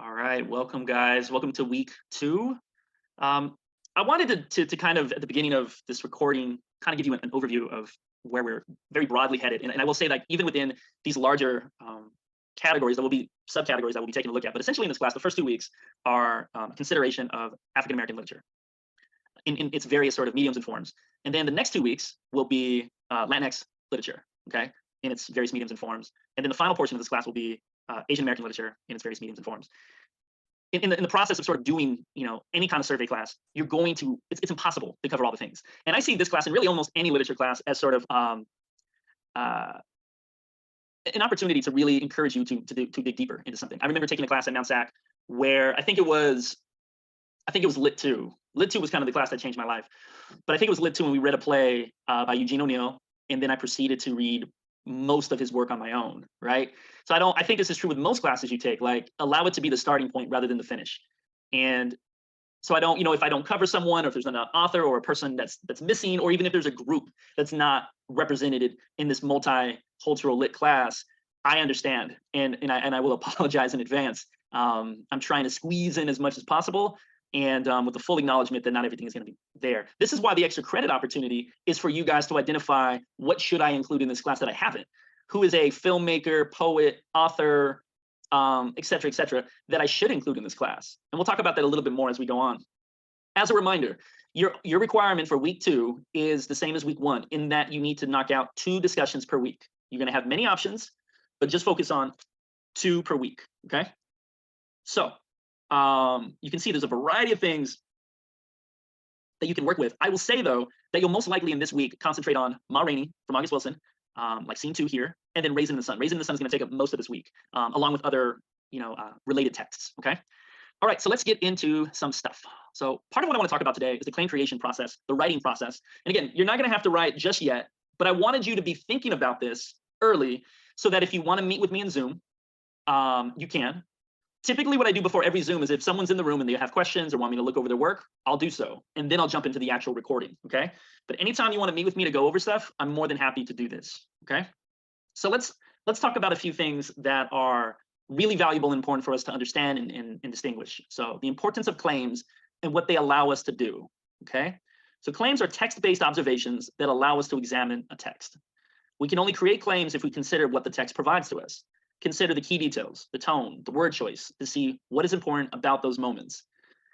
All right, welcome guys. Welcome to week two. Um, I wanted to kind of at the beginning of this recording kind of give you an overview of where we're very broadly headed. And I will say that even within these larger categories, there will be subcategories that we'll be taking a look at. But essentially in this class, the first 2 weeks are consideration of African American literature in its various sort of mediums and forms. And then the next 2 weeks will be Latinx literature, okay, in its various mediums and forms. And then the final portion of this class will be Asian American literature in its various mediums and forms. In the process of sort of doing any kind of survey class, you're going to it's impossible to cover all the things. And I see this class and really almost any literature class as sort of uh, an opportunity to really encourage you to dig deeper into something. I remember taking a class at Mount SAC where I think it was Lit 2. Lit 2 was kind of the class that changed my life. But I think it was Lit 2 when we read a play by Eugene O'Neill, and then I proceeded to read most of his work on my own, right? So I think this is true with most classes you take, like allow it to be the starting point rather than the finish. And so I don't, if I don't cover someone, or if there's an author or a person that's missing, or even if there's a group that's not represented in this multicultural lit class, I understand, and I will apologize in advance. I'm trying to squeeze in as much as possible, and with the full acknowledgement that not everything is going to be there. This is why the extra credit opportunity is for you guys to identify what should I include in this class that I haven't. Who is a filmmaker, poet, author, et cetera, that I should include in this class. And we'll talk about that a little bit more as we go on. As a reminder, your requirement for week 2 is the same as week 1 in that you need to knock out 2 discussions per week. You're going to have many options, but just focus on 2 per week, okay? So you can see there's a variety of things that you can work with. I will say, though, that you'll most likely in this week concentrate on Ma Rainey from August Wilson, like scene 2 here, and then Raisin in the Sun. Raisin in the Sun is going to take up most of this week, along with other related texts, okay? All right, so let's get into some stuff. So part of what I want to talk about today is the claim creation process, the writing process. And again, you're not going to have to write just yet, but I wanted you to be thinking about this early so that if you want to meet with me in Zoom, you can. Typically what I do before every Zoom is if someone's in the room and they have questions or want me to look over their work, I'll do so. And then I'll jump into the actual recording, okay? But anytime you want to meet with me to go over stuff, I'm more than happy to do this, okay? So let's talk about a few things that are really valuable and important for us to understand and distinguish. So the importance of claims and what they allow us to do, okay? So claims are text-based observations that allow us to examine a text. We can only create claims if we consider what the text provides to us. Consider the key details, the tone, the word choice to see what is important about those moments.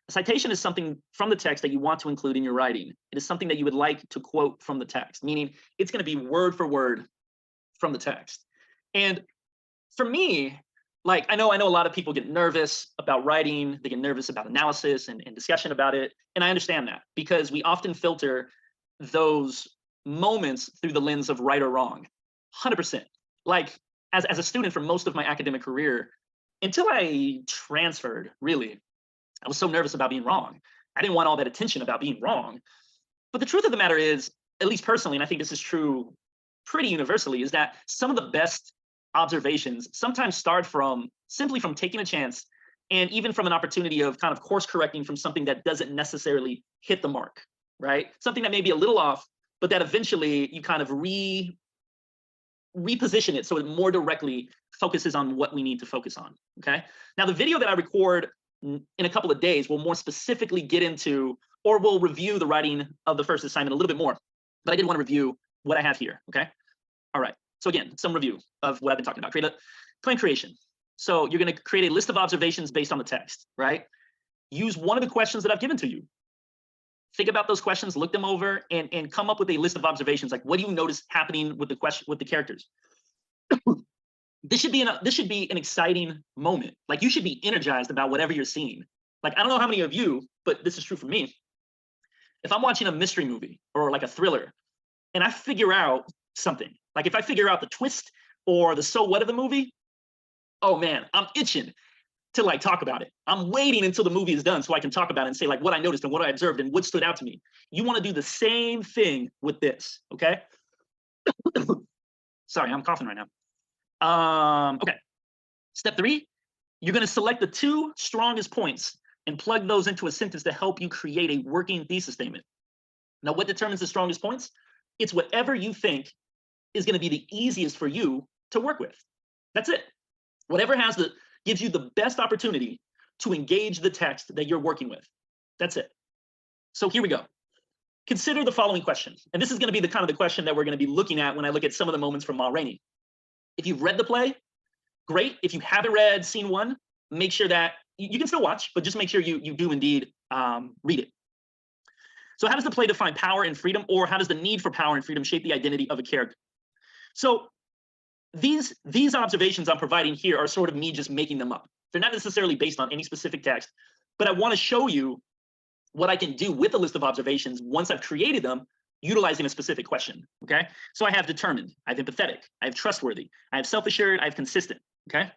A citation is something from the text that you want to include in your writing. It is something that you would like to quote from the text, meaning it's going to be word for word from the text. And for me, like I know a lot of people get nervous about writing, they get nervous about analysis and discussion about it. And I understand that because we often filter those moments through the lens of right or wrong, 100%. Like as a student for most of my academic career, until I transferred, really, I was so nervous about being wrong. I didn't want all that attention about being wrong. But the truth of the matter is, at least personally, and I think this is true pretty universally, is that some of the best observations sometimes start simply from taking a chance, and even from an opportunity of kind of course correcting from something that doesn't necessarily hit the mark, right? Something that may be a little off, but that eventually you kind of reposition it so it more directly focuses on what we need to focus on, okay? Now, the video that I record in a couple of days will more specifically get into, or we'll review the writing of the first assignment a little bit more, but I did want to review what I have here, okay? All right, so again, some review of what I've been talking about. Create a claim creation. So you're going to create a list of observations based on the text, right? Use one of the questions that I've given to you. Think about those questions, look them over, and come up with a list of observations. Like, what do you notice happening with the characters? This should be an exciting moment. Like, you should be energized about whatever you're seeing. Like, I don't know how many of you, but this is true for me. If I'm watching a mystery movie or like a thriller, and I figure out something, like if I figure out the twist or the so what of the movie, oh man, I'm itching to like talk about it. I'm waiting until the movie is done so I can talk about it and say like what I noticed and what I observed and what stood out to me. You want to do the same thing with this, okay? Sorry, I'm coughing right now. Okay. Step 3, you're going to select the 2 strongest points and plug those into a sentence to help you create a working thesis statement. Now, what determines the strongest points? It's whatever you think is going to be the easiest for you to work with. That's it. Whatever gives you the best opportunity to engage the text that you're working with. That's it. So here we go. Consider the following question. And this is going to be the kind of the question that we're going to be looking at when I look at some of the moments from Ma Rainey. If you've read the play, great. If you haven't read scene 1, make sure that you can still watch, but just make sure you do indeed read it. So how does the play define power and freedom, or how does the need for power and freedom shape the identity of a character? So these observations I'm providing here are sort of me just making them up. They're not necessarily based on any specific text, but I want to show you what I can do with a list of observations once I've created them, utilizing a specific question. Okay, so I have determined, I have empathetic, I have trustworthy, I have self-assured, I have consistent. Okay,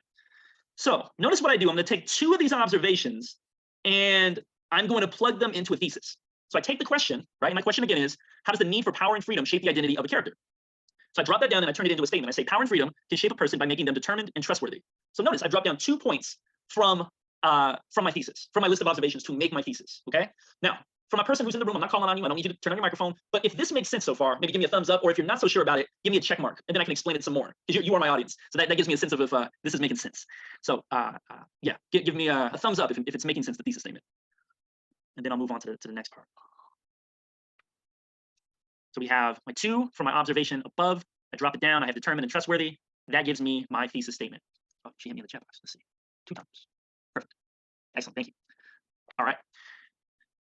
so notice what I do. I'm going to take 2 of these observations and I'm going to plug them into a thesis. So I take the question, right? And my question again is, how does the need for power and freedom shape the identity of a character? So I drop that down and I turn it into a statement. I say power and freedom can shape a person by making them determined and trustworthy. So notice I dropped down 2 points from my thesis, from my list of observations to make my thesis. Okay. Now, from a person who's in the room, I'm not calling on you. I don't need you to turn on your microphone. But if this makes sense so far, maybe give me a thumbs up, or if you're not so sure about it, give me a check mark, and then I can explain it some more. Because you are my audience, so that gives me a sense of if this is making sense. So yeah, give me a thumbs up if it's making sense, the thesis statement, and then I'll move on to the next part. So we have my 2 from my observation above. I drop it down. I have determined and trustworthy. That gives me my thesis statement. Oh, she hit me in the chat box. Let's see. 2 times. Perfect. Excellent. Thank you. All right.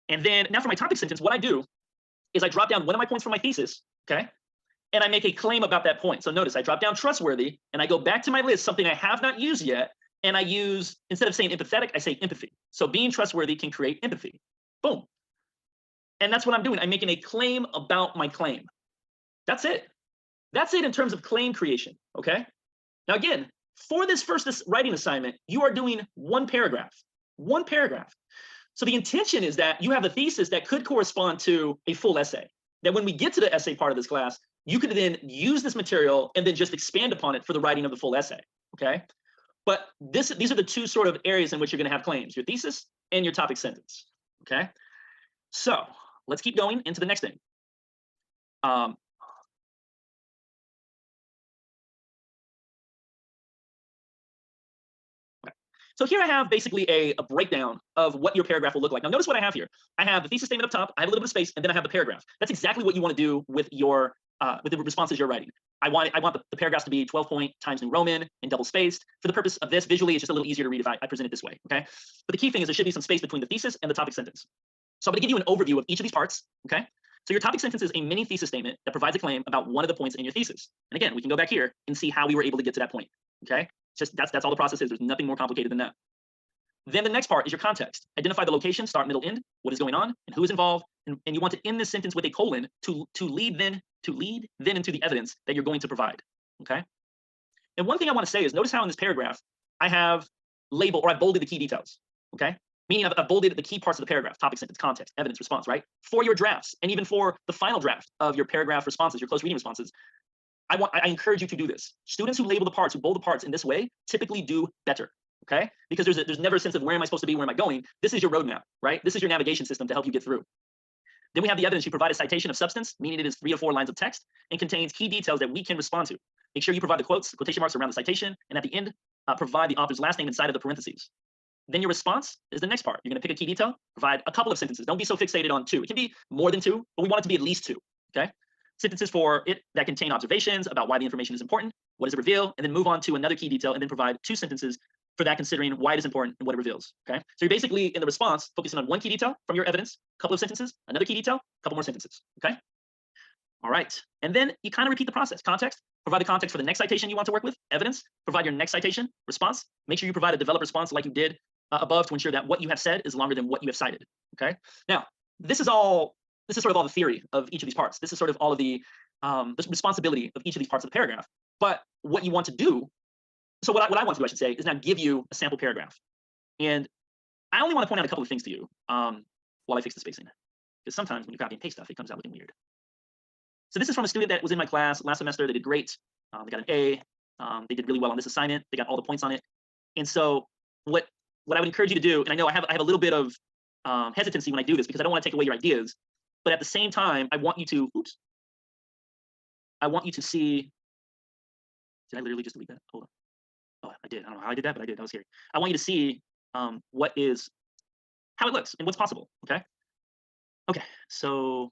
And then now for my topic sentence, what I do is I drop down one of my points from my thesis, okay? And I make a claim about that point. So notice I drop down trustworthy and I go back to my list, something I have not used yet. And I use, instead of saying empathetic, I say empathy. So being trustworthy can create empathy. Boom. And that's what I'm doing. I'm making a claim about my claim. That's it. That's it in terms of claim creation, okay? Now again, for this first writing assignment, you are doing 1 paragraph. 1 paragraph. So the intention is that you have a thesis that could correspond to a full essay. That when we get to the essay part of this class, you could then use this material and then just expand upon it for the writing of the full essay, okay? But these are the 2 sort of areas in which you're going to have claims, your thesis and your topic sentence, okay? So let's keep going into the next thing. So here I have basically a breakdown of what your paragraph will look like. Now notice what I have here. I have the thesis statement up top, I have a little bit of space, and then I have the paragraph. That's exactly what you want to do with your with the responses you're writing. I want the paragraphs to be 12-point Times New Roman and double spaced. For the purpose of this, visually, it's just a little easier to read if I present it this way, okay? But the key thing is there should be some space between the thesis and the topic sentence. So I'm going to give you an overview of each of these parts, okay? So your topic sentence is a mini thesis statement that provides a claim about one of the points in your thesis. And again, we can go back here and see how we were able to get to that point, okay? Just that's all the process is. There's nothing more complicated than that. Then the next part is your context. Identify the location, start, middle, end, what is going on, and who is involved. And you want to end this sentence with a colon to lead then into the evidence that you're going to provide. Okay. And one thing I want to say is notice how in this paragraph I have labeled, or I bolded the key details. Okay. Meaning I've bolded the key parts of the paragraph: topic, sentence, context, evidence, response, right? For your drafts, and even for the final draft of your paragraph responses, your close reading responses, I encourage you to do this. Students who label the parts, who bold the parts in this way, typically do better. Okay, because there's never a sense of where am I supposed to be, where am I going? This is your roadmap, right? This is your navigation system to help you get through. Then we have the evidence. You provide a citation of substance, meaning it is 3 or 4 lines of text and contains key details that we can respond to. Make sure you provide the quotes, quotation marks around the citation, and at the end, provide the author's last name inside of the parentheses. Then your response is the next part. You're going to pick a key detail, provide a couple of sentences. Don't be so fixated on 2. It can be more than 2, but we want it to be at least 2. Okay, sentences for it that contain observations about why the information is important, what does it reveal, and then move on to another key detail, and then provide 2 sentences for that, considering why it is important and what it reveals. Okay, so you're basically in the response focusing on 1 key detail from your evidence, a couple of sentences, another key detail, a couple more sentences. Okay, all right, and then you kind of repeat the process. Context, provide the context for the next citation you want to work with. Evidence, provide your next citation. Response, make sure you provide a developed response like you did above to ensure that what you have said is longer than what you have cited. Okay, now this is sort of all the theory of each of these parts. This is sort of all of the responsibility of each of these parts of the paragraph. But what you want to do, so what I want to do, I should say, is now give you a sample paragraph. And I only want to point out a couple of things to you while I fix the spacing. Because sometimes when you copy and paste stuff, it comes out looking weird. So this is from a student that was in my class last semester. They did great. They got an A. They did really well on this assignment. They got all the points on it. And so what I would encourage you to do, and I know I have a little bit of hesitancy when I do this because I don't want to take away your ideas, but at the same time, I want you to, I want you to see, did I literally just delete that? Hold on. Oh, I did. I don't know how I did that, but I did. That was scary. I want you to see how it looks and what's possible. Okay, so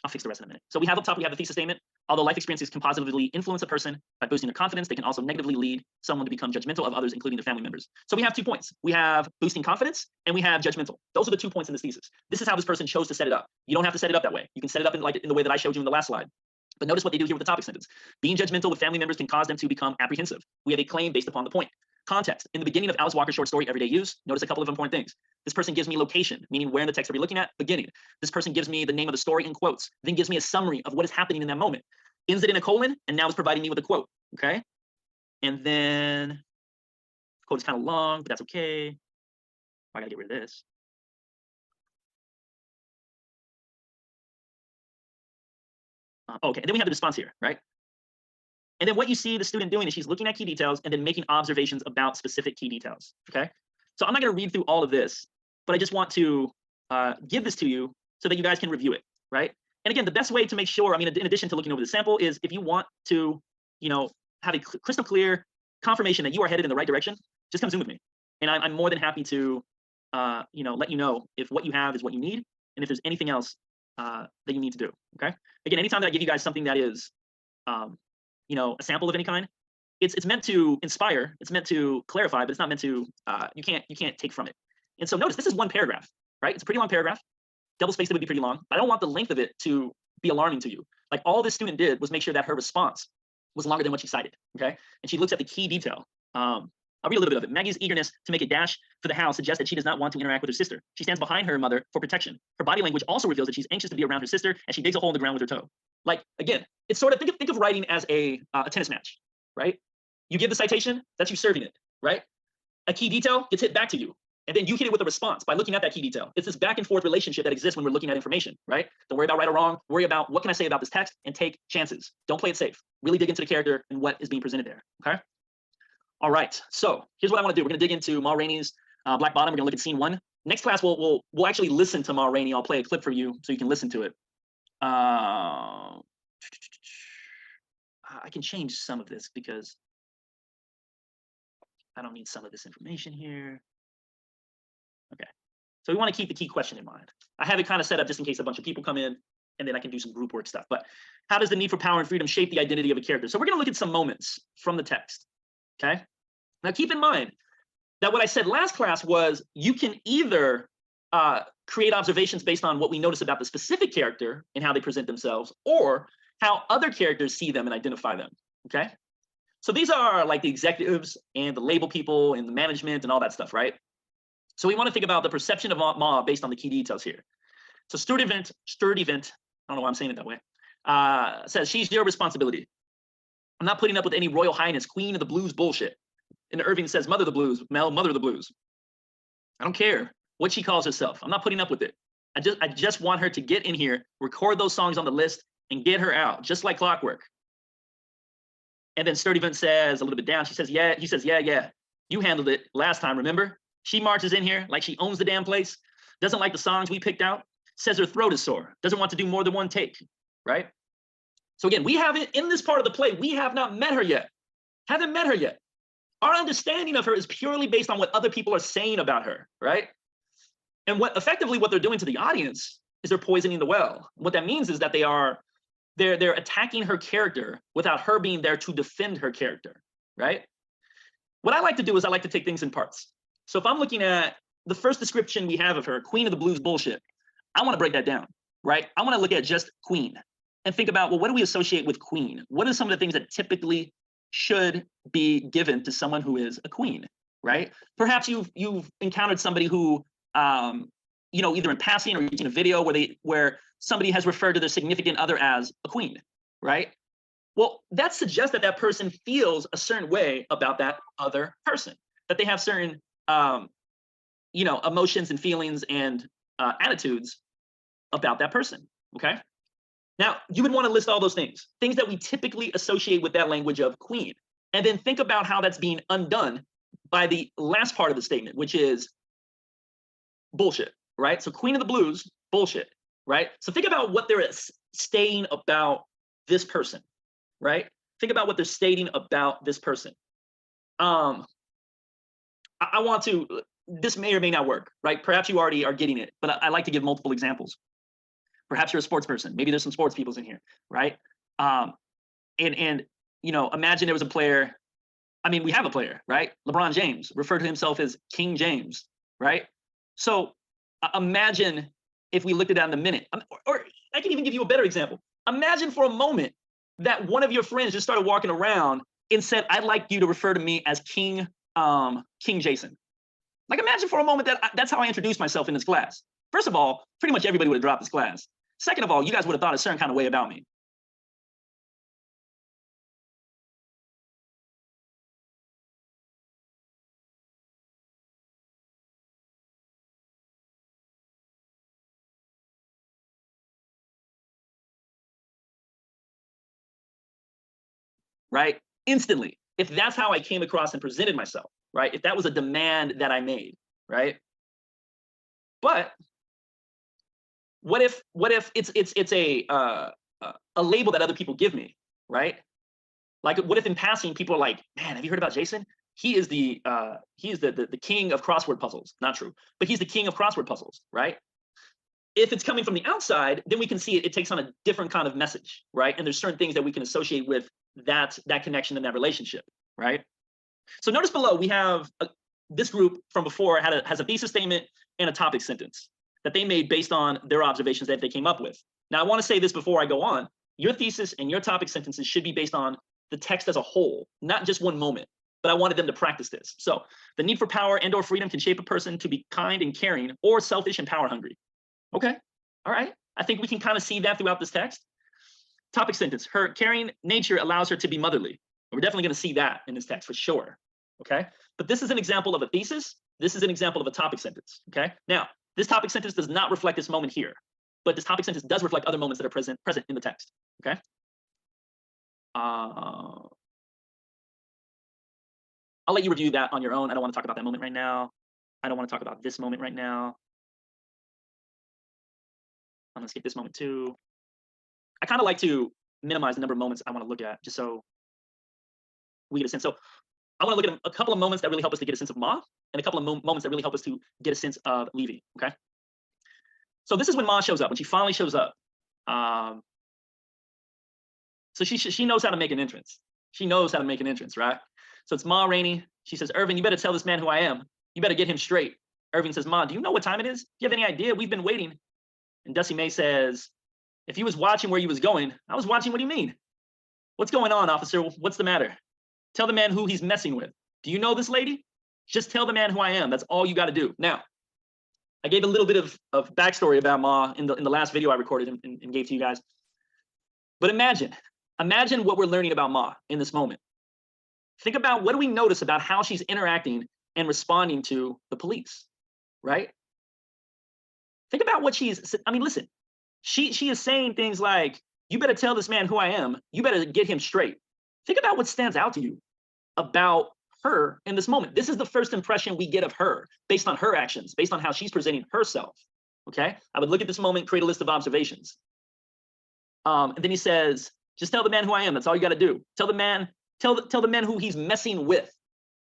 I'll fix the rest in a minute. So we have up top, we have the thesis statement. Although life experiences can positively influence a person by boosting their confidence, they can also negatively lead someone to become judgmental of others, including their family members. So we have 2 points. We have boosting confidence and we have judgmental. Those are the 2 points in this thesis. This is how this person chose to set it up. You don't have to set it up that way. You can set it up in the way that I showed you in the last slide. But notice what they do here with the topic sentence. Being judgmental with family members can cause them to become apprehensive. We have a claim based upon the point. Context. In the beginning of Alice Walker's short story, Everyday Use, notice a couple of important things. This person gives me location, meaning where in the text are we looking at? Beginning. This person gives me the name of the story in quotes, then gives me a summary of what is happening in that moment. Ends it in a colon, and now is providing me with a quote, okay? And then, the quote is kind of long, but that's okay. I gotta get rid of this. Okay, and then we have the response here, right? And then what you see the student doing is she's looking at key details and then making observations about specific key details, okay? So I'm not gonna read through all of this, but I just want to give this to you so that you guys can review it, right? And again, the best way to make sure, I mean, in addition to looking over the sample, is if you want to, have a crystal clear confirmation that you are headed in the right direction, just come Zoom with me. And I'm more than happy to, let you know if what you have is what you need, and if there's anything else that you need to do, okay? Again, anytime that I give you guys something that is, a sample of any kind, it's meant to inspire, it's meant to clarify, but it's not meant to, you can't take from it. And so notice, this is 1 paragraph, right? It's a pretty long paragraph. Double spaced, it would be pretty long. I don't want the length of it to be alarming to you. Like, all this student did was make sure that her response was longer than what she cited, okay? And she looks at the key detail. I'll read a little bit of it. Maggie's eagerness to make a dash for the house suggests that she does not want to interact with her sister. She stands behind her mother for protection. Her body language also reveals that she's anxious to be around her sister, and she digs a hole in the ground with her toe. Like, again, it's sort of, think of writing as a tennis match, right? You give the citation, that's you serving it, right? A key detail gets hit back to you. And then you hit it with a response by looking at that key detail. It's this back and forth relationship that exists when we're looking at information, right? Don't worry about right or wrong. Worry about what can I say about this text and take chances. Don't play it safe. Really dig into the character and what is being presented there, okay? All right, so here's what I want to do. We're going to dig into Ma Rainey's Black Bottom. We're going to look at scene 1. Next class, we'll actually listen to Ma Rainey. I'll play a clip for you so you can listen to it. I can change some of this because I don't need some of this information here. Okay, so we want to keep the key question in mind. I have it kind of set up just in case a bunch of people come in, and then I can do some group work stuff. But how does the need for power and freedom shape the identity of a character? So we're going to look at some moments from the text, okay? Now keep in mind that what I said last class was you can either create observations based on what we notice about the specific character and how they present themselves, or how other characters see them and identify them, okay? So these are like the executives and the label people and the management and all that stuff, right? So we want to think about the perception of Ma based on the key details here. So Sturdivant, I don't know why I'm saying it that way, says, she's your responsibility. I'm not putting up with any Royal Highness, Queen of the Blues bullshit. And Irving says, mother of the blues, Mel, mother of the blues. I don't care what she calls herself. I'm not putting up with it. I just want her to get in here, record those songs on the list, and get her out, just like clockwork. And then Sturdivant says, a little bit down, he says, yeah, you handled it last time, remember? She marches in here like she owns the damn place, doesn't like the songs we picked out, says her throat is sore, doesn't want to do more than 1 take, right? So again, we haven't, in this part of the play, we have not met her yet. Haven't met her yet. Our understanding of her is purely based on what other people are saying about her, right? And effectively what they're doing to the audience is they're poisoning the well. What that means is that they're attacking her character without her being there to defend her character, right? What I like to do is I like to take things in parts. So if I'm looking at the first description we have of her, Queen of the Blues bullshit, I want to break that down, right? I want to look at just Queen and think about, well, what do we associate with Queen? What are some of the things that typically should be given to someone who is a queen, right? Perhaps you've encountered somebody who, either in passing or in a video where somebody has referred to their significant other as a queen, right? Well, that suggests that that person feels a certain way about that other person, that they have certain, emotions and feelings and attitudes about that person, okay? Now, you would want to list all those things that we typically associate with that language of queen, and then think about how that's being undone by the last part of the statement, which is bullshit, right? So Queen of the Blues, bullshit, right? So think about what they're stating about this person, right? Think about what they're stating about this person. I want to this may or may not work, right? Perhaps you already are getting it, but I like to give multiple examples. Perhaps you're a sports person. Maybe there's some sports peoples in here, right? And you know, imagine there was a player. I mean, we have a player, right? LeBron James referred to himself as King James, right? So imagine if we looked at that in a minute. Or I can even give you a better example. Imagine for a moment that one of your friends just started walking around and said, "I'd like you to refer to me as King Jason." Like, imagine for a moment that that's how I introduced myself in this class. First of all, pretty much everybody would have dropped this class. Second of all, you guys would have thought a certain kind of way about me. Right? Instantly. If that's how I came across and presented myself, right? If that was a demand that I made, right? But what if it's a label that other people give me, right? Like, what if in passing people are like, "Man, have you heard about Jason? He is the king of crossword puzzles." Not true, but he's the king of crossword puzzles, right? If it's coming from the outside, then we can see it takes on a different kind of message, right? And there's certain things that we can associate with that connection and that relationship, right? So notice below we have this group from before has a thesis statement and a topic sentence that they made based on their observations that they came up with. Now, I want to say this before I go on. Your thesis and your topic sentences should be based on the text as a whole, not just one moment. But I wanted them to practice this. So the need for power and or freedom can shape a person to be kind and caring or selfish and power hungry. Okay, all right. I think we can kind of see that throughout this text. Topic sentence, her caring nature allows her to be motherly. We're definitely going to see that in this text for sure. Okay, but this is an example of a thesis. This is an example of a topic sentence. Okay, now this topic sentence does not reflect this moment here, but this topic sentence does reflect other moments that are present in the text. Okay. I'll let you review that on your own. I don't want to talk about that moment right now. I don't want to talk about this moment right now. I'm gonna skip this moment too. I kind of like to minimize the number of moments I want to look at just so we get a sense. So I want to look at a couple of moments that really help us to get a sense of Ma, and a couple of moments that really help us to get a sense of Levy. Okay. So this is when Ma shows up, when she finally shows up. So she knows how to make an entrance. She knows how to make an entrance, right? So it's Ma Rainey. She says, "Irving, you better tell this man who I am. You better get him straight." Irving says, "Ma, do you know what time it is? Do you have any idea? We've been waiting." And Dusty May says, "If you was watching where you was going, I was watching. What do you mean? What's going on, officer? What's the matter? Tell the man who he's messing with. Do you know this lady? Just tell the man who I am. That's all you got to do." Now, I gave a little bit of backstory about Ma in the last video I recorded and gave to you guys. But imagine what we're learning about Ma in this moment. Think about, what do we notice about how she's interacting and responding to the police, right? Think about what listen, she is saying things like, "You better tell this man who I am. You better get him straight." Think about what stands out to you about her in this moment. This is the first impression we get of her based on her actions, based on how she's presenting herself. Okay, I would look at this moment, create a list of observations. And then he says, "Just tell the man who I am. That's all you got to do. Tell the man who he's messing with,"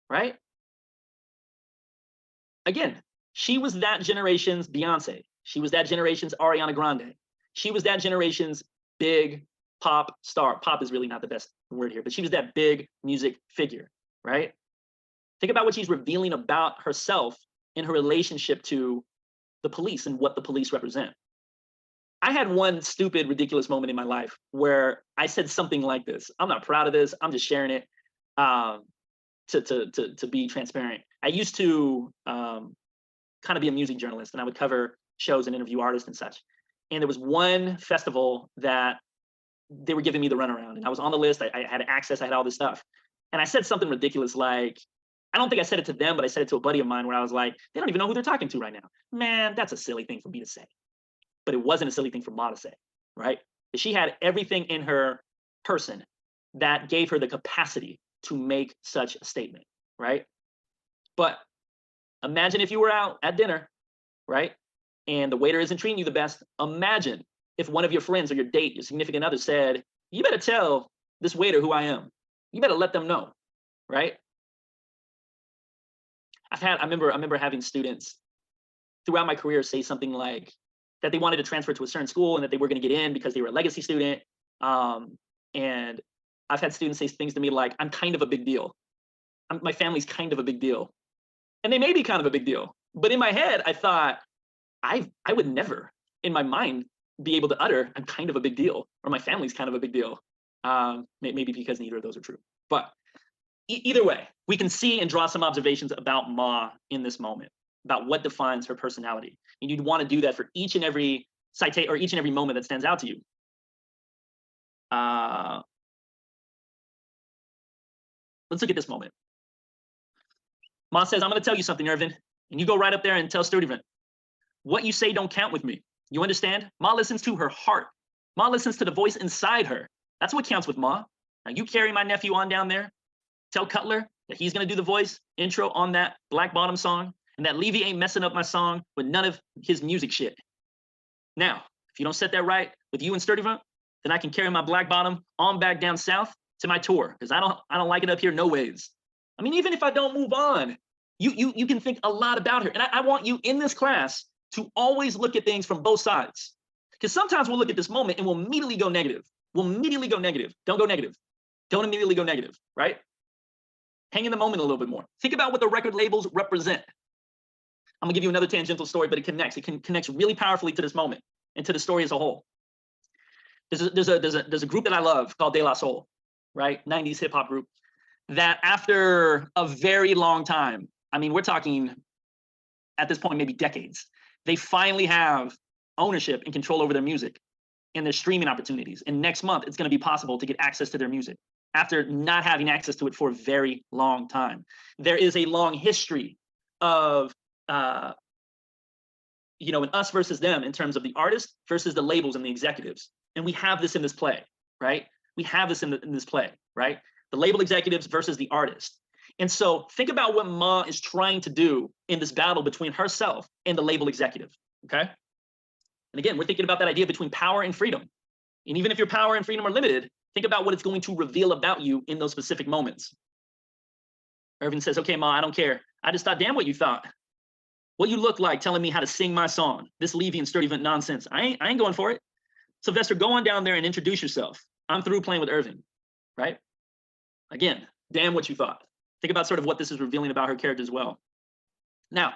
right? Again, she was that generation's Beyonce. She was that generation's Ariana Grande. She was that generation's big pop star. Pop is really not the best word here, but she was that big music figure, right? Think about what she's revealing about herself in her relationship to the police and what the police represent. I had one stupid, ridiculous moment in my life where I said something like this. I'm not proud of this. I'm just sharing it to be transparent. I used to kind of be a music journalist, and I would cover shows and interview artists and such. And there was one festival that they were giving me the runaround, and I was on the list. I had access. I had all this stuff, and I said something ridiculous like, I don't think I said it to them, but I said it to a buddy of mine where I was like, "They don't even know who they're talking to right now." Man, that's a silly thing for me to say. But it wasn't a silly thing for Ma to say, right? She had everything in her person that gave her the capacity to make such a statement, right? But imagine if you were out at dinner, right? And the waiter isn't treating you the best. Imagine if one of your friends or your date, your significant other said, "You better tell this waiter who I am. You better let them know," right? I remember having students throughout my career say something like that they wanted to transfer to a certain school and that they were going to get in because they were a legacy student. And I've had students say things to me like, I'm kind of a big deal. My family's kind of a big deal. And they may be kind of a big deal. But in my head, I thought, I would never in my mind be able to utter, I'm kind of a big deal, or my family's kind of a big deal. Maybe because neither of those are true. But either way, we can see and draw some observations about Ma in this moment, about what defines her personality. And you'd want to do that for each and every citate or each and every moment that stands out to you. Let's look at this moment. Ma says, I'm going to tell you something, Irvin, and you go right up there and tell Sturtevant, what you say don't count with me. You understand? Ma listens to her heart. Ma listens to the voice inside her. That's what counts with Ma. Now you carry my nephew on down there. Tell Cutler that he's going to do the voice intro on that Black Bottom song, and that Levy ain't messing up my song with none of his music shit. Now, if you don't set that right with you and Sturtevant, then I can carry my Black Bottom on back down south to my tour, because I don't like it up here no ways. I mean, even if I don't move on, you can think a lot about her. And I want you in this class to always look at things from both sides. Because sometimes we'll look at this moment and we'll immediately go negative. We'll immediately go negative. Don't go negative. Don't immediately go negative, right? Hang in the moment a little bit more. Think about what the record labels represent. I'm gonna give you another tangential story, but it connects. It connects really powerfully to this moment and to the story as a whole. There's a group that I love called De La Soul, right? 90s hip hop group that after a very long time, I mean, we're talking at this point, maybe decades, they finally have ownership and control over their music and their streaming opportunities. And next month, it's going to be possible to get access to their music after not having access to it for a very long time. There is a long history of, an us versus them in terms of the artist versus the labels and the executives. And we have this in this play, right? We have this in this play, right? The label executives versus the artist. And so think about what Ma is trying to do in this battle between herself and the label executive, okay? And again, we're thinking about that idea between power and freedom. And even if your power and freedom are limited, think about what it's going to reveal about you in those specific moments. Irvin says, okay, Ma, I don't care. I just thought, damn what you thought. What you look like telling me how to sing my song. This Levy and Sturtevant nonsense. I ain't going for it. Sylvester, go on down there and introduce yourself. I'm through playing with Irvin, right? Again, damn what you thought. Think about sort of what this is revealing about her character as well. Now,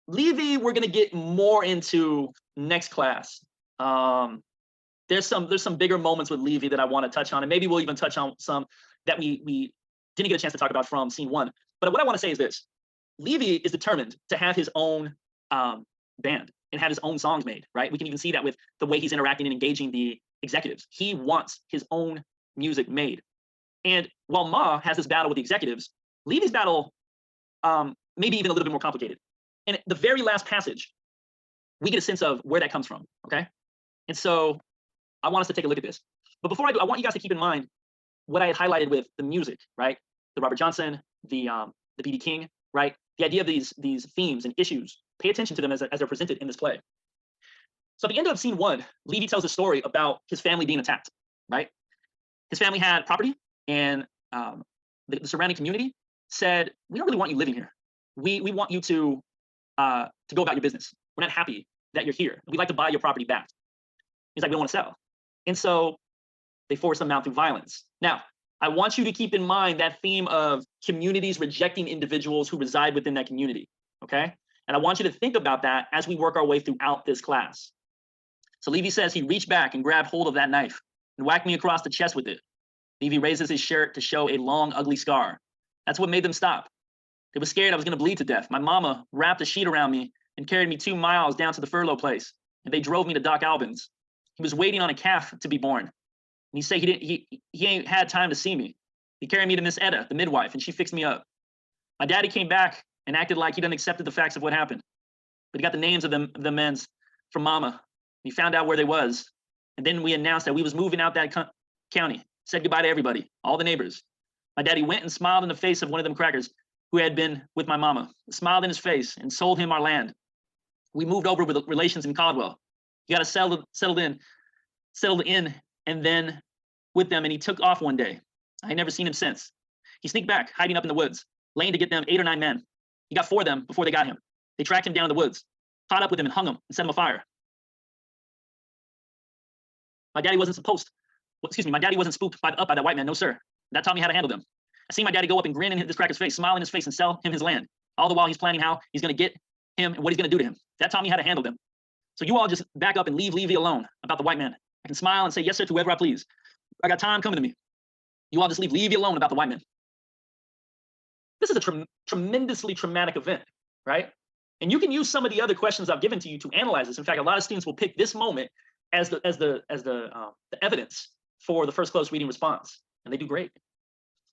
Levy, we're going to get more into next class. There's some bigger moments with Levy that I want to touch on, and maybe we'll even touch on some that we didn't get a chance to talk about from scene one. But what I want to say is this: Levy is determined to have his own band and have his own songs made, right? We can even see that with the way he's interacting and engaging the executives. He wants his own music made. And while Ma has this battle with the executives, Levy's battle maybe even a little bit more complicated. And the very last passage, we get a sense of where that comes from, okay? And so I want us to take a look at this. But before I do, I want you guys to keep in mind what I had highlighted with the music, right? The Robert Johnson, the B.B. King, right? The idea of these themes and issues. Pay attention to them as they're presented in this play. So at the end of scene one, Levy tells a story about his family being attacked, right? His family had property, and the surrounding community said, we don't really want you living here. We want you to go about your business. We're not happy that you're here. We'd like to buy your property back. He's like, we don't want to sell. And so they force them out through violence. Now, I want you to keep in mind that theme of communities rejecting individuals who reside within that community, okay? And I want you to think about that as we work our way throughout this class. So Levy says he reached back and grabbed hold of that knife and whacked me across the chest with it. Levy raises his shirt to show a long, ugly scar. That's what made them stop. They were scared I was going to bleed to death. My mama wrapped a sheet around me and carried me 2 miles down to the furlough place, and they drove me to Doc Albans. He was waiting on a calf to be born. And he said he ain't had time to see me. He carried me to Miss Etta, the midwife, and she fixed me up. My daddy came back and acted like he done accepted the facts of what happened. But he got the names of the men's from Mama. He found out where they was. And then we announced that we was moving out that county. Said goodbye to everybody, all the neighbors. My daddy went and smiled in the face of one of them crackers who had been with my mama, smiled in his face and sold him our land. We moved over with relations in Caldwell. He got us settled in, and then with them, and he took off one day. I ain't never seen him since. He sneaked back, hiding up in the woods. laying to get them 8 or 9 men. He got 4 of them before they got him. They tracked him down in the woods, caught up with him and hung him and set him afire. My daddy wasn't my daddy wasn't spooked up by that white man, no sir. That taught me how to handle them. I seen my daddy go up and grin in this cracker's face, smile in his face and sell him his land. All the while he's planning how he's gonna get him and what he's gonna do to him. That taught me how to handle them. So you all just back up and leave Levy alone about the white man. I can smile and say yes sir to whoever I please. I got time coming to me. You all just leave Levy alone about the white man. This is a tremendously traumatic event, right? And you can use some of the other questions I've given to you to analyze this. In fact, a lot of students will pick this moment as the evidence for the first close reading response, and they do great.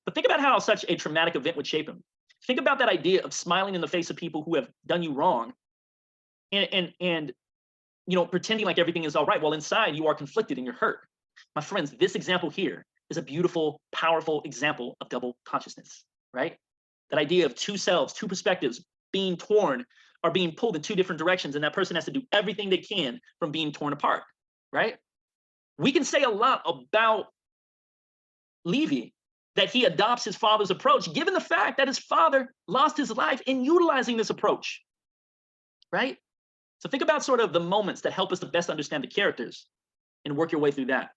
But think about how such a traumatic event would shape them. Think about that idea of smiling in the face of people who have done you wrong, and you know, pretending like everything is all right, while inside you are conflicted and you're hurt. My friends, this example here is a beautiful, powerful example of double consciousness, right? That idea of 2 selves, 2 perspectives being torn or being pulled in 2 different directions, and that person has to do everything they can from being torn apart, right? We can say a lot about Levy, that he adopts his father's approach, given the fact that his father lost his life in utilizing this approach, right? So think about sort of the moments that help us to best understand the characters and work your way through that.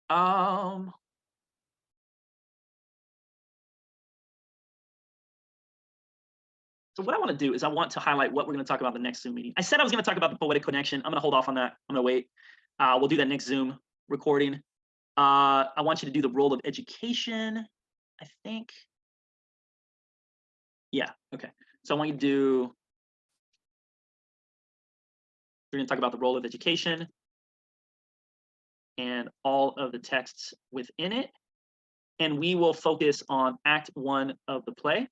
So what I want to do is I want to highlight what we're going to talk about in the next Zoom meeting. I said I was going to talk about the poetic connection. I'm going to hold off on that. I'm going to wait. We'll do that next Zoom recording. I want you to do the role of education, I think. Yeah, okay. So I want you to do, we're going to talk about the role of education and all of the texts within it. And we will focus on Act 1 of the play.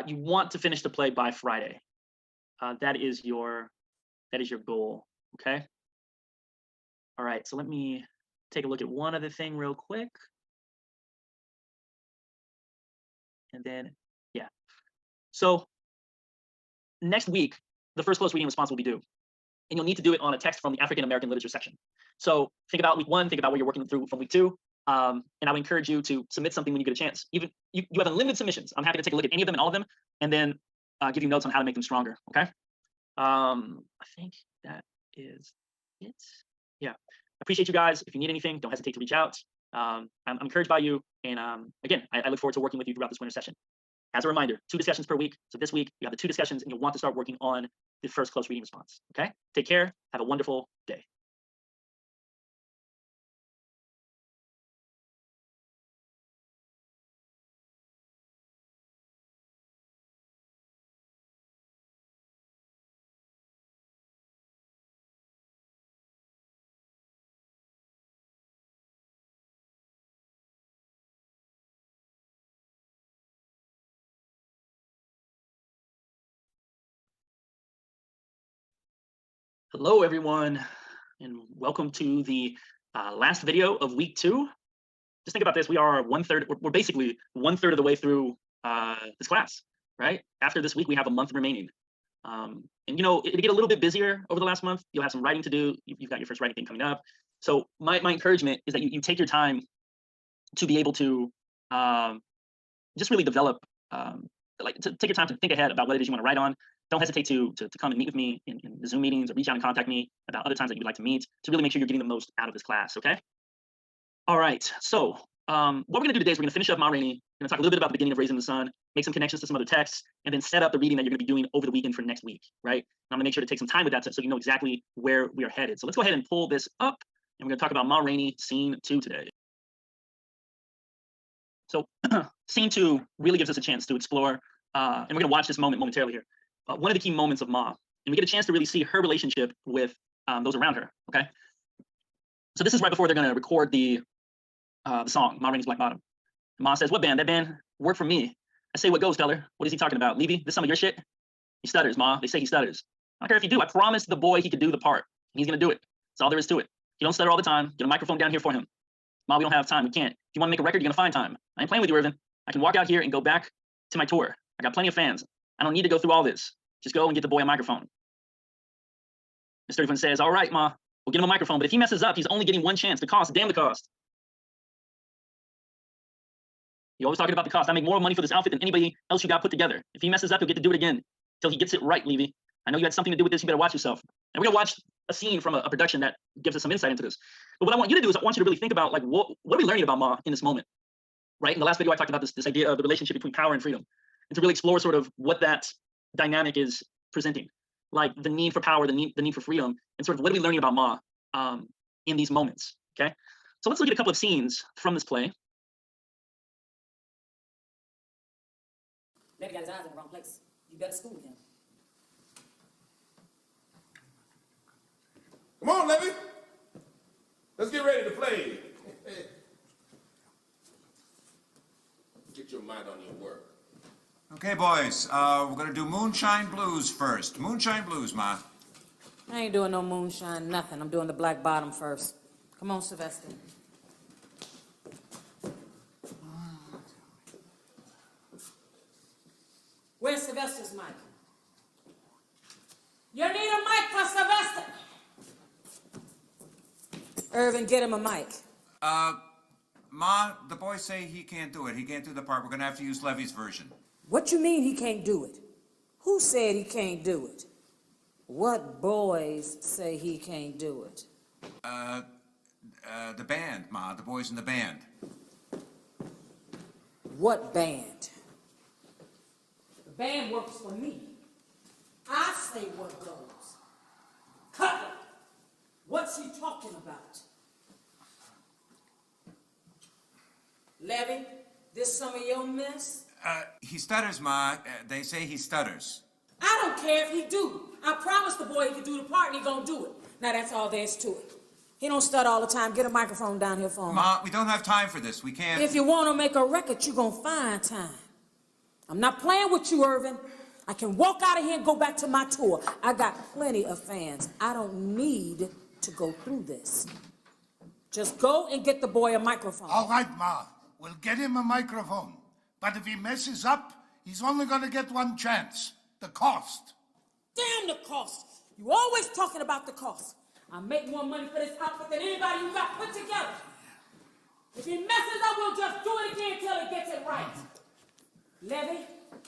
You want to finish the play by Friday. That is your goal, okay? All right, so let me take a look at one other thing real quick. And then, yeah. So next week, the first close reading response will be due. And you'll need to do it on a text from the African American literature section. So think about week 1, think about what you're working through from week 2. And I would encourage you to submit something when you get a chance. Even you have unlimited submissions. I'm happy to take a look at any of them and all of them, and then give you notes on how to make them stronger. Okay. I think that is it. Yeah. I appreciate you guys. If you need anything, don't hesitate to reach out. I'm encouraged by you, and again, I look forward to working with you throughout this winter session. As a reminder, 2 discussions per week. So this week you have the 2 discussions, and you'll want to start working on the first close reading response. Okay. Take care. Have a wonderful day. Hello, everyone, and welcome to the last video of week 2. Just think about this. We are we're basically 1/3 of the way through this class, right? After this week, we have a month remaining. And you know, it'll get a little bit busier over the last month. You'll have some writing to do. You've got your first writing thing coming up. So my encouragement is that you take your time to be able to just really develop, to take your time to think ahead about what it is you want to write on. Don't hesitate to come and meet with me in the Zoom meetings, or reach out and contact me about other times that you'd like to meet, to really make sure you're getting the most out of this class, okay? All right, so what we're gonna do today is we're gonna finish up Ma Rainey. We're gonna talk a little bit about the beginning of Raising the Sun, make some connections to some other texts, and then set up the reading that you're gonna be doing over the weekend for next week, right? And I'm gonna make sure to take some time with that so you know exactly where we are headed. So let's go ahead and pull this up, and we're gonna talk about Ma Rainey Scene 2 today. So Scene 2 really gives us a chance to explore, and we're gonna watch this moment momentarily here. One of the key moments of Ma, and we get a chance to really see her relationship with those around her. Okay, so this is right before they're going to record the song Ma Rainey's Black Bottom. Ma says, "What band? That band worked for me." I say, "What goes, Teller? What is he talking about? Levy, this some of your shit?" He stutters, Ma. They say he stutters. I don't care if you do. I promised the boy he could do the part. He's going to do it. That's all there is to it. He don't stutter all the time. Get a microphone down here for him. Ma, we don't have time. We can't. If you want to make a record, you're going to find time. I ain't playing with you, Irvin. I can walk out here and go back to my tour. I got plenty of fans. I don't need to go through all this. Just go and get the boy a microphone. Mr. Irvin says, "All right, Ma. We'll get him a microphone, but if he messes up, he's only getting one chance. The cost, damn the cost. You're always talking about the cost. I make more money for this outfit than anybody else you got put together. If he messes up, he'll get to do it again until he gets it right, Levy. I know you had something to do with this. You better watch yourself. And we're gonna watch a scene from a production that gives us some insight into this. But what I want you to do is I want you to really think about like what are we learning about Ma in this moment, right? In the last video, I talked about this idea of the relationship between power and freedom, and to really explore sort of what that dynamic is presenting, like the need for power, the need for freedom, and sort of what are we learning about Ma in these moments. Okay, so let's look at a couple of scenes from this play. Levy got his eyes in the wrong place. You better school him. Come on, Levy. Let's get ready to play. Get your mind on your work. Okay, boys, we're gonna do Moonshine Blues first. Moonshine Blues, Ma. I ain't doing no moonshine, nothing. I'm doing the Black Bottom first. Come on, Sylvester. Where's Sylvester's mic? You need a mic for Sylvester. Irvin, get him a mic. Ma, the boys say he can't do it. He can't do the part. We're gonna have to use Levy's version. What you mean he can't do it? Who said he can't do it? What boys say he can't do it? The band, Ma. The boys in the band. What band? The band works for me. I say what goes. Cut it. What's he talking about? Levy, this some of your mess? He stutters, Ma. They say he stutters. I don't care if he do. I promised the boy he could do the part and he gonna do it. Now that's all there is to it. He don't stutter all the time. Get a microphone down here for him. Ma, we don't have time for this. We can't. If you want to make a record, you're gonna find time. I'm not playing with you, Irvin. I can walk out of here and go back to my tour. I got plenty of fans. I don't need to go through this. Just go and get the boy a microphone. All right, Ma. We'll get him a microphone. But if he messes up, he's only gonna get one chance. The cost. Damn the cost. You always talking about the cost. I make more money for this outfit than anybody you got put together. If he messes up, we'll just do it again until he gets it right. Levy,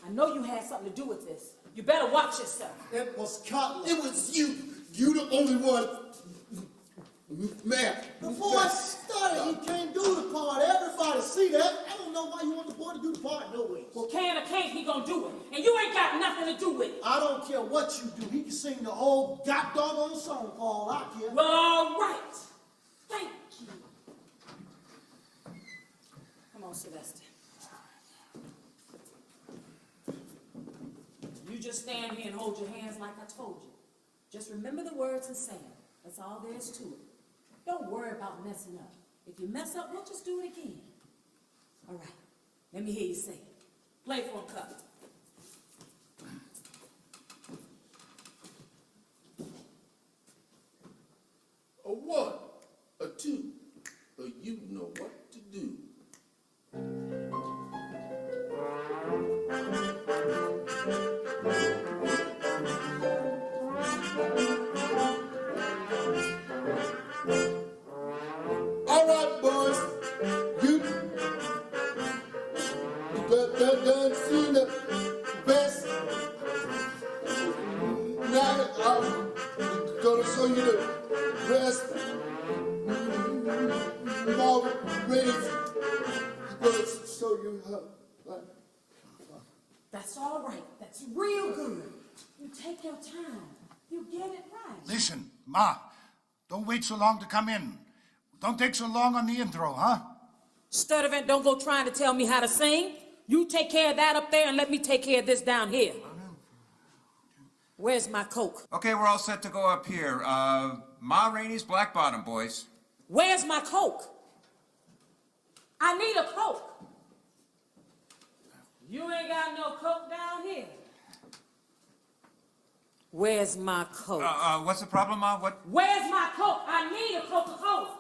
I know you had something to do with this. You better watch yourself. It was Cutler. It was you. You the only one. Man. The boy started. He can't do the part. Everybody see that. I don't know why you want the boy to do the part no way. Well, can or can't, he gonna do it. And you ain't got nothing to do with it. I don't care what you do. He can sing the whole goddamn song for all I care. Well, all right. Thank you. Come on, Sylvester. You just stand here and hold your hands like I told you. Just remember the words and say them. That's all there is to it. Don't worry about messing up. If you mess up, we'll just do it again. All right. Let me hear you say it. Play for a cup. A one, a two, you know what to do. All right, boys. You done seen the best. Now I'm gonna show you the rest. Marvin Reed's gonna show you how. That's all right. That's real good. You take your time. You get it right. Listen, Ma. Don't wait so long to come in. Don't take so long on the intro, huh? Sturdivant, don't go trying to tell me how to sing. You take care of that up there and let me take care of this down here. Where's my Coke? Okay, we're all set to go up here. Ma Rainey's Black Bottom, boys. Where's my Coke? I need a Coke. You ain't got no Coke down here. Where's my Coke? What's the problem, Ma? What? Where's my Coke? I need a Coca-Cola.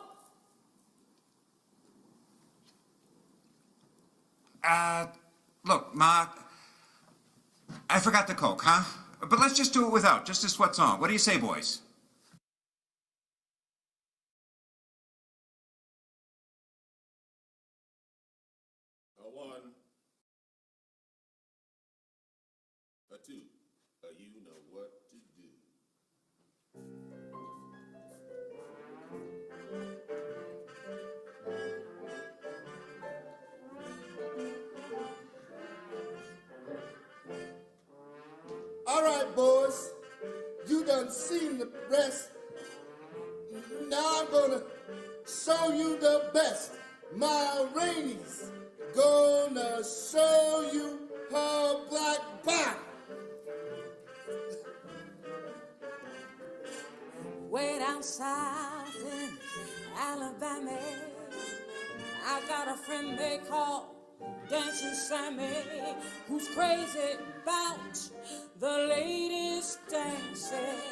Look, Ma, I forgot the Coke, huh? But let's just do it without, just a sweat song. What do you say, boys? know what to do. All right, boys, you done seen the rest. Now I'm gonna show you the best. Ma Rainey's gonna show you her black bottom. Way down south in Alabama, I got a friend they call Dancing Sammy, who's crazy about the latest dances.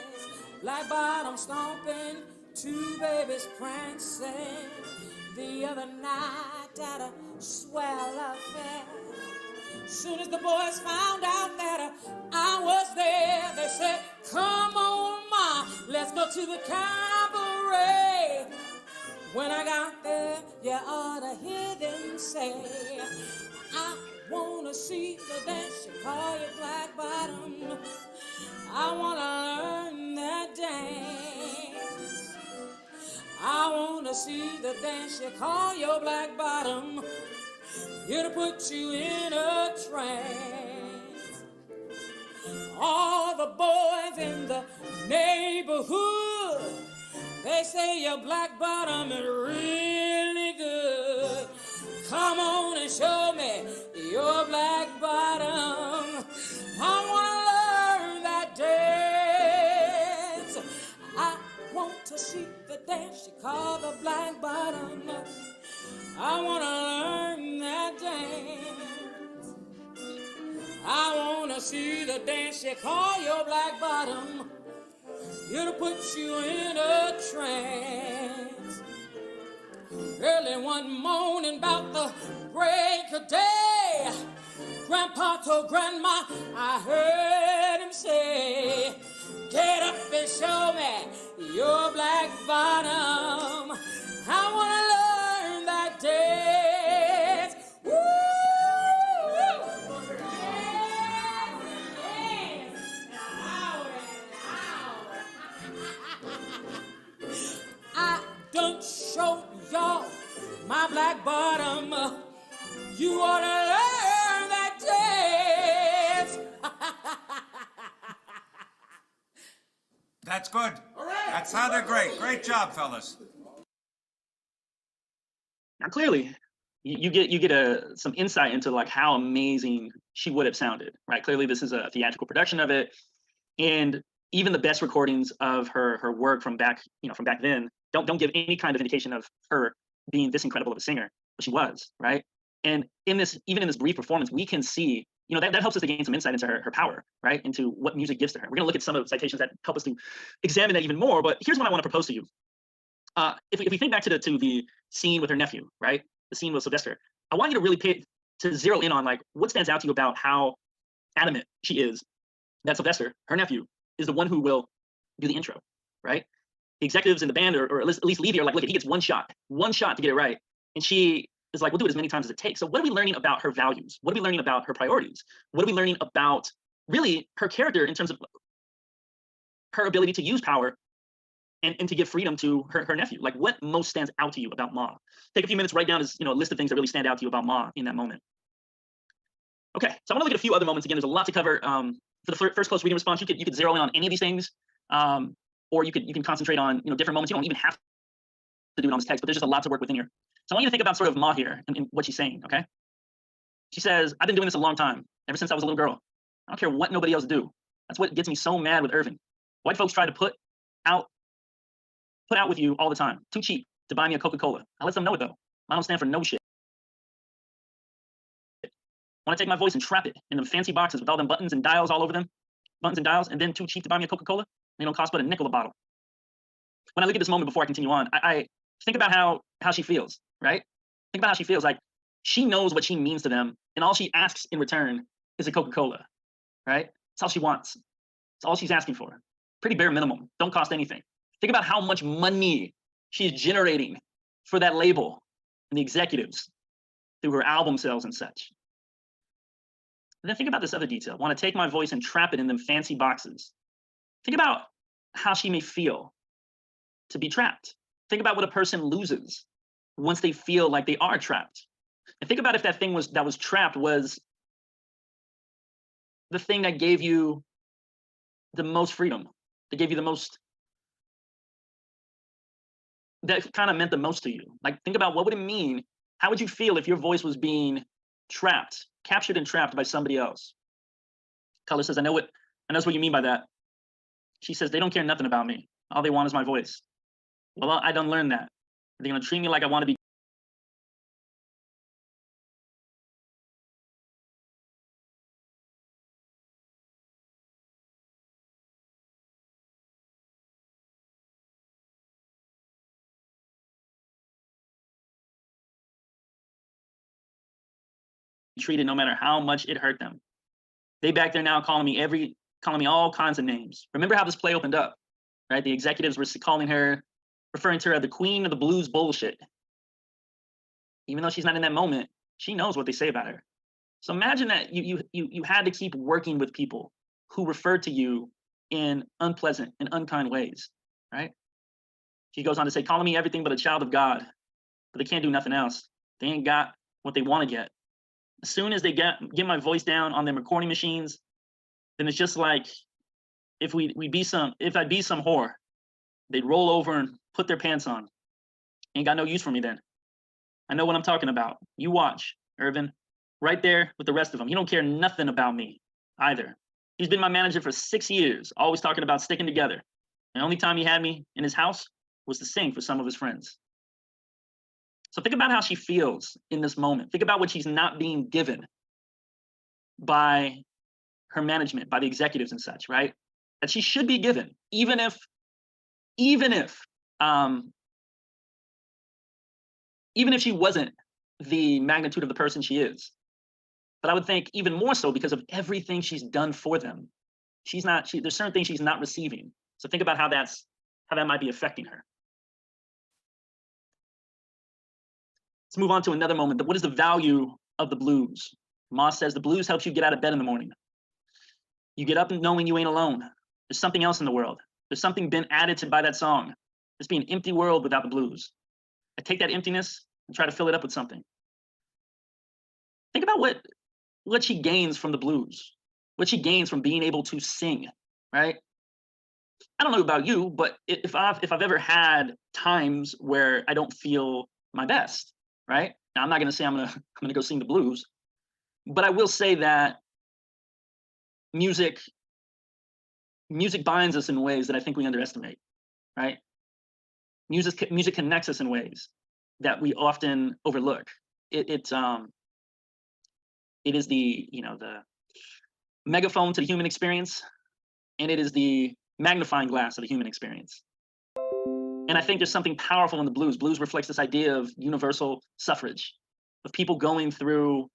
Black bottom stomping, two babies prancing. The other night at a swell affair, soon as the boys found out that I was there, they said, "Come on, Ma, let's go to the cabaret." When I got there, you ought to hear them say, "I wanna see the dance you call your black bottom. I wanna learn that dance. I wanna see the dance you call your black bottom. It'll put you in a trance." All the boys in the neighborhood, they say your black bottom is really good. Come on and show me your black bottom. I wanna learn that dance. I want to see the dance you call the black bottom. I wanna learn that dance. I wanna see the dance you call your black bottom. It'll put you in a trance. Early one morning, about the break of day, Grandpa told Grandma, I heard him say, "Get up and show me your black bottom. I wanna learn that dance." Woo! I done show y'all my black bottom. You ought to learn that dance. That's good. That sounded great. Great job, fellas. Now, clearly, you get some insight into like how amazing she would have sounded, right? Clearly, this is a theatrical production of it, and even the best recordings of her work from back then don't give any kind of indication of her being this incredible of a singer, but she was, right? And even in this brief performance, we can see, that helps us to gain some insight into her power, right? Into what music gives to her. We're gonna look at some of the citations that help us to examine that even more. But here's what I want to propose to you. If we think back to the scene with her nephew, right? The scene with Sylvester, I want you to really zero in on like what stands out to you about how adamant she is that Sylvester, her nephew, is the one who will do the intro, right? The executives in the band, or at least Levy, are like, look, he gets one shot to get it right. And she is like, we'll do it as many times as it takes. So what are we learning about her values? What are we learning about her priorities? What are we learning about really her character in terms of her ability to use power and to give freedom to her nephew? Like, what most stands out to you about Ma? Take a few minutes, write down a list of things that really stand out to you about Ma in that moment. Okay, so I want to look at a few other moments. Again, there's a lot to cover. For the first close reading response, you could zero in on any of these things, or you can concentrate on different moments. You don't even have to do it on this text, but there's just a lot to work within here. So I want you to think about sort of Ma here and what she's saying. Okay, she says, "I've been doing this a long time, ever since I was a little girl. I don't care what nobody else do. That's what gets me so mad with Irving. White folks try to put out with you all the time. Too cheap to buy me a Coca-Cola. I let them know it though. I don't stand for no shit. Want to take my voice and trap it in the fancy boxes with all them buttons and dials all over them, and then too cheap to buy me a Coca-Cola. They don't cost but a nickel a bottle." When I look at this moment before I continue on, I think about how she feels, right? Think about how she feels. Like, she knows what she means to them, and all she asks in return is a Coca-Cola, right? That's all she wants. It's all she's asking for. Pretty bare minimum. Don't cost anything. Think about how much money she is generating for that label and the executives through her album sales and such. And then think about this other detail. Want to take my voice and trap it in them fancy boxes. Think about how she may feel to be trapped. Think about what a person loses once they feel like they are trapped. And think about if that thing that was trapped was the thing that gave you the most freedom, that gave you the most, that kind of meant the most to you. Like, think about what would it mean? How would you feel if your voice was being trapped, captured and trapped by somebody else? Color says, I know what you mean by that. She says, they don't care nothing about me. All they want is my voice. Well, I done learned that. They're gonna treat me like I want to be treated no matter how much it hurt them. They back there now calling me all kinds of names. Remember how this play opened up, right? The executives were calling her, referring to her as the queen of the blues bullshit. Even though she's not in that moment, she knows what they say about her. So imagine that you had to keep working with people who referred to you in unpleasant and unkind ways, right? She goes on to say, calling me everything but a child of God, but they can't do nothing else. They ain't got what they want to get. As soon as they get my voice down on their recording machines, then it's just like if I'd be some whore, they'd roll over and put their pants on. Ain't got no use for me then. I know what I'm talking about. You watch, Irvin, right there with the rest of them. He don't care nothing about me either. He's been my manager for 6 years, always talking about sticking together. The only time he had me in his house was to sing for some of his friends. So think about how she feels in this moment. Think about what she's not being given by her management, by the executives and such, right? That she should be given, even if she wasn't the magnitude of the person she is. But I would think even more so because of everything she's done for them. There's certain things she's not receiving. So think about how that might be affecting her. Let's move on to another moment. What is the value of the blues? Moss says the blues helps you get out of bed in the morning. You get up knowing you ain't alone. There's something else in the world. There's something been added to by that song. There's be an empty world without the blues. I take that emptiness and try to fill it up with something. Think about what she gains from the blues, what she gains from being able to sing, right? I don't know about you, but if I've ever had times where I don't feel my best, right? Now I'm not gonna say I'm gonna go sing the blues, but I will say that music binds us in ways that I think we underestimate, right? Music connects us in ways that we often overlook. It is the megaphone to the human experience, and it is the magnifying glass of the human experience. And I think there's something powerful in the blues. Blues reflects this idea of universal suffrage, of people going through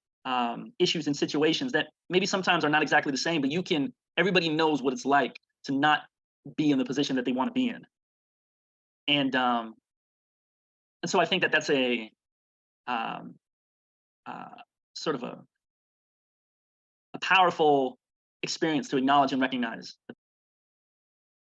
issues and situations that maybe sometimes are not exactly the same, but everybody knows what it's like to not be in the position that they want to be in. And so I think that's a sort of a powerful experience to acknowledge and recognize